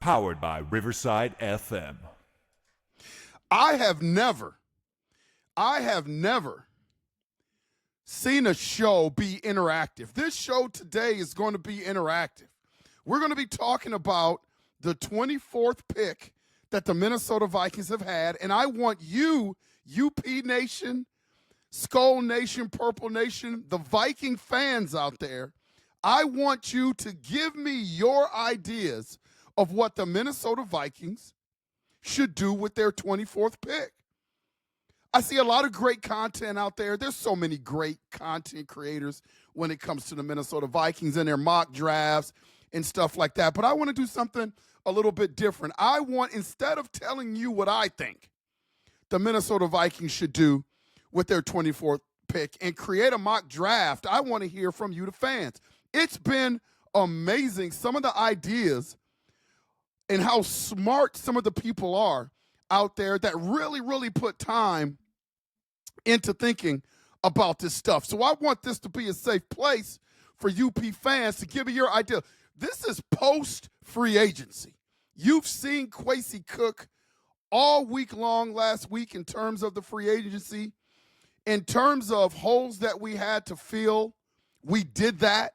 Powered by Riverside FM. I have never seen a show be interactive. This show today is going to be interactive. We're going to be talking about the 24th pick that the Minnesota Vikings have had, and I want you, UP Nation, Skull Nation, Purple Nation, the Viking fans out there, I want you to give me your ideas of what the Minnesota Vikings should do with their 24th pick. I see a lot of great content out there. There's so many great content creators when it comes to the Minnesota Vikings and their mock drafts and stuff like that. But I want to do something a little bit different. I want, instead of telling you what I think the Minnesota Vikings should do with their 24th pick and create a mock draft, I want to hear from you, the fans. It's been amazing, some of the ideas and how smart some of the people are out there that really put time into thinking about this stuff. So I want this to be a safe place for UP fans to give me your idea. This is post-free agency. You've seen Kwesi cook all week long last week in terms of the free agency. In terms of holes that we had to fill, we did that.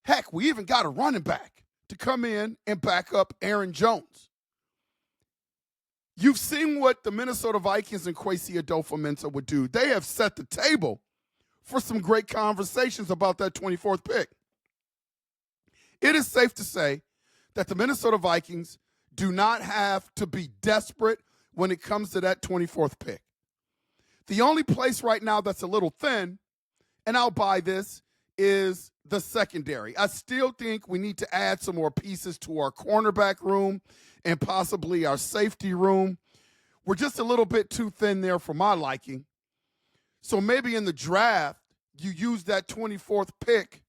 Heck, we even got a running back to come in and back up Aaron Jones. You've seen what the Minnesota Vikings and Kwesi Adofo-Mensah would do. They have set the table for some great conversations about that 24th pick. It is safe to say that the Minnesota Vikings do not have to be desperate when it comes to that 24th pick. The only place right now that's a little thin, and I'll buy this, is the secondary. I still think we need to add some more pieces to our cornerback room and possibly our safety room. We're just a little bit too thin there for my liking. So maybe in the draft, you use that 24th pick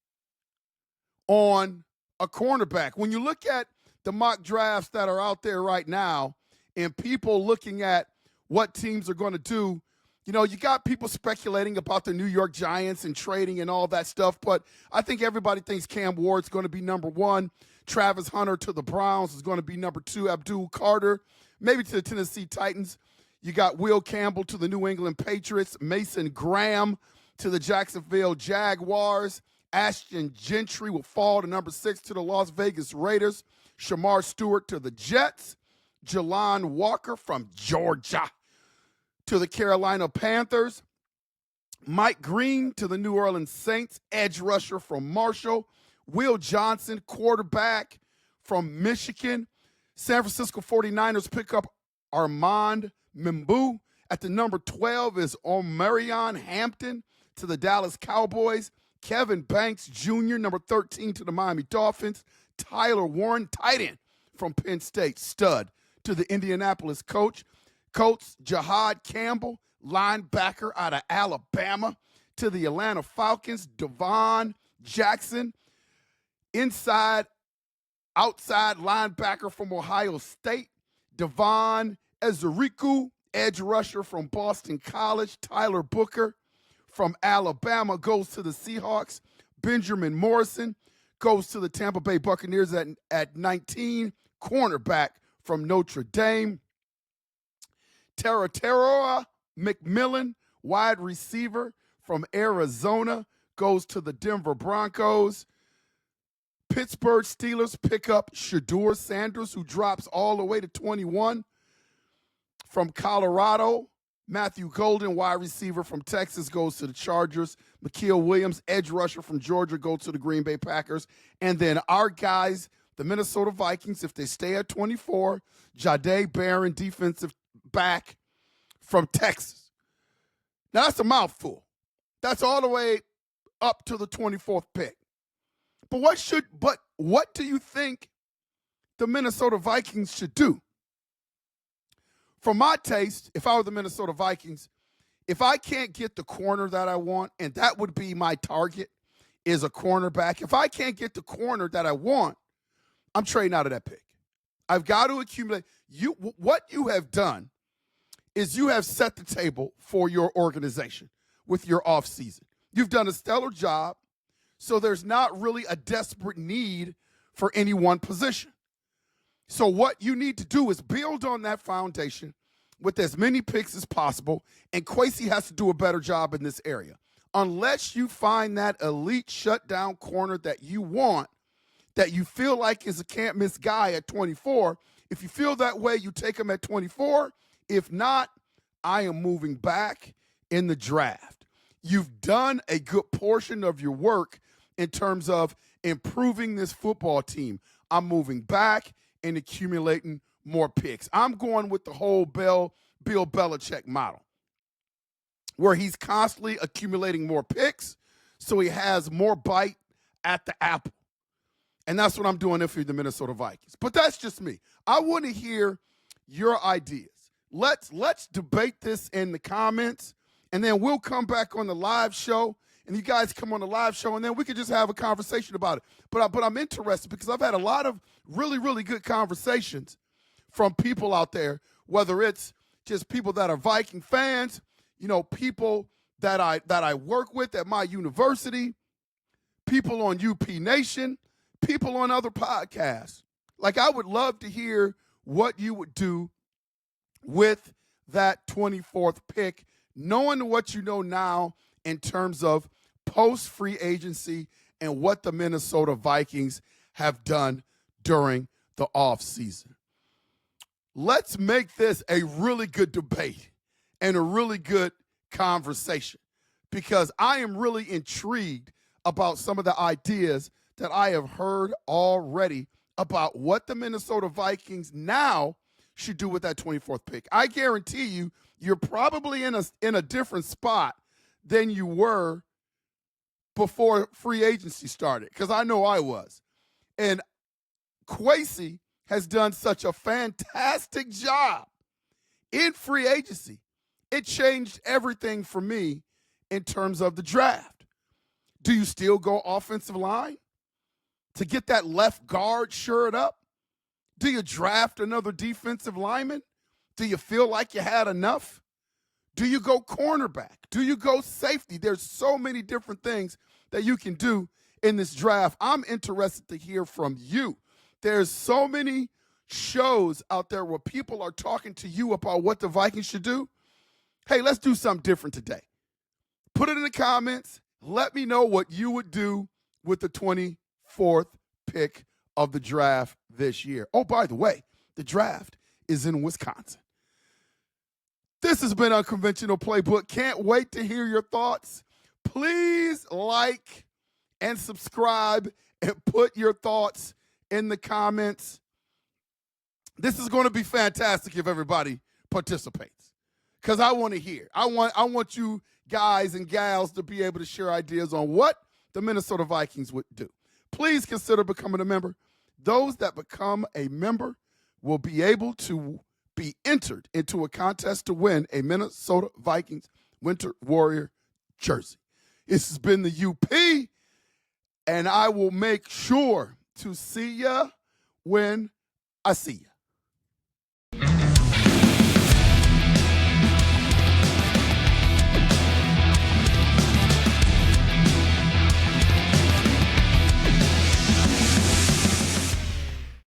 on a cornerback. When you look at the mock drafts that are out there right now and people looking at what teams are going to do, you know, you got people speculating about the New York Giants and trading and all that stuff, but I think everybody thinks Cam Ward's going to be number one. Travis Hunter to the Browns is going to be number two. Abdul Carter, maybe to the Tennessee Titans. You got Will Campbell to the New England Patriots. Mason Graham to the Jacksonville Jaguars. Ashton Gentry will fall to number 6 to the Las Vegas Raiders. Shamar Stewart to the Jets. Jelon Walker from Georgia to the Carolina Panthers. Mike Green to the New Orleans Saints, edge rusher from Marshall. Will Johnson, quarterback from Michigan. San Francisco 49ers pick up Armand Mimbu. At the number 12 is Omarion Hampton to the Dallas Cowboys. Kevin Banks Jr., number 13 to the Miami Dolphins. Tyler Warren, tight end from Penn State, stud to the Indianapolis Colts. Jahad Campbell, linebacker out of Alabama, to the Atlanta Falcons. Devon Jackson, outside linebacker from Ohio State. Devon Ezeriku, edge rusher from Boston College. Tyler Booker from Alabama goes to the Seahawks. Benjamin Morrison goes to the Tampa Bay Buccaneers at 19. Cornerback from Notre Dame. Tarateroa McMillan, wide receiver from Arizona, goes to the Denver Broncos. Pittsburgh Steelers pick up Shedeur Sanders, who drops all the way to 21 from Colorado. Matthew Golden, wide receiver from Texas, goes to the Chargers. Ma'Khel Williams, edge rusher from Georgia, goes to the Green Bay Packers. And then our guys, the Minnesota Vikings, if they stay at 24, Jahdae Barron, defensive back from Texas. Now, that's a mouthful. That's all the way up to the 24th pick. But what do you think the Minnesota Vikings should do? For my taste, if I were the Minnesota Vikings, if I can't get the corner that I want, and that would be my target, is a cornerback. If I can't get the corner that I want, I'm trading out of that pick. I've got to accumulate. What you have done is you have set the table for your organization with your offseason. You've done a stellar job, so there's not really a desperate need for any one position. So what you need to do is build on that foundation with as many picks as possible, and Kwesi has to do a better job in this area. Unless you find that elite shutdown corner that you want, that you feel like is a can't-miss guy at 24, if you feel that way, you take him at 24. If not, I am moving back in the draft. You've done a good portion of your work in terms of improving this football team. I'm moving back and accumulating more picks. I'm going with the whole Bill Belichick model, where he's constantly accumulating more picks so he has more bite at the apple. And that's what I'm doing if you're the Minnesota Vikings. But that's just me. I want to hear your ideas. Let's debate this in the comments, and then we'll come back on the live show, and you guys come on the live show, and then we can just have a conversation about it. But I'm interested because I've had a lot of really, really good conversations from people out there, whether it's just people that are Viking fans, people that I work with at my university, people on UP Nation, people on other podcasts. Like, I would love to hear what you would do with that 24th pick, knowing what you know now in terms of post-free agency and what the Minnesota Vikings have done during the offseason. Let's make this a really good debate and a really good conversation, because I am really intrigued about some of the ideas that I have heard already about what the Minnesota Vikings now should do with that 24th pick. I guarantee you, you're probably in a different spot than you were before free agency started, because I know I was. And Kwesi has done such a fantastic job in free agency. It changed everything for me in terms of the draft. Do you still go offensive line to get that left guard shored up? Do you draft another defensive lineman? Do you feel like you had enough? Do you go cornerback? Do you go safety? There's so many different things that you can do in this draft. I'm interested to hear from you. There's so many shows out there where people are talking to you about what the Vikings should do. Hey, let's do something different today. Put it in the comments. Let me know what you would do with the 24th pick of the draft this year. Oh, by the way, the draft is in Wisconsin. This has been Unconventional Playbook. Can't wait to hear your thoughts. Please like and subscribe and put your thoughts in the comments. This is going to be fantastic if everybody participates, because I want to hear. I want you guys and gals to be able to share ideas on what the Minnesota Vikings would do. Please consider becoming a member. Those that become a member will be able to be entered into a contest to win a Minnesota Vikings Winter Warrior jersey. This has been the UP, and I will make sure to see ya when I see ya.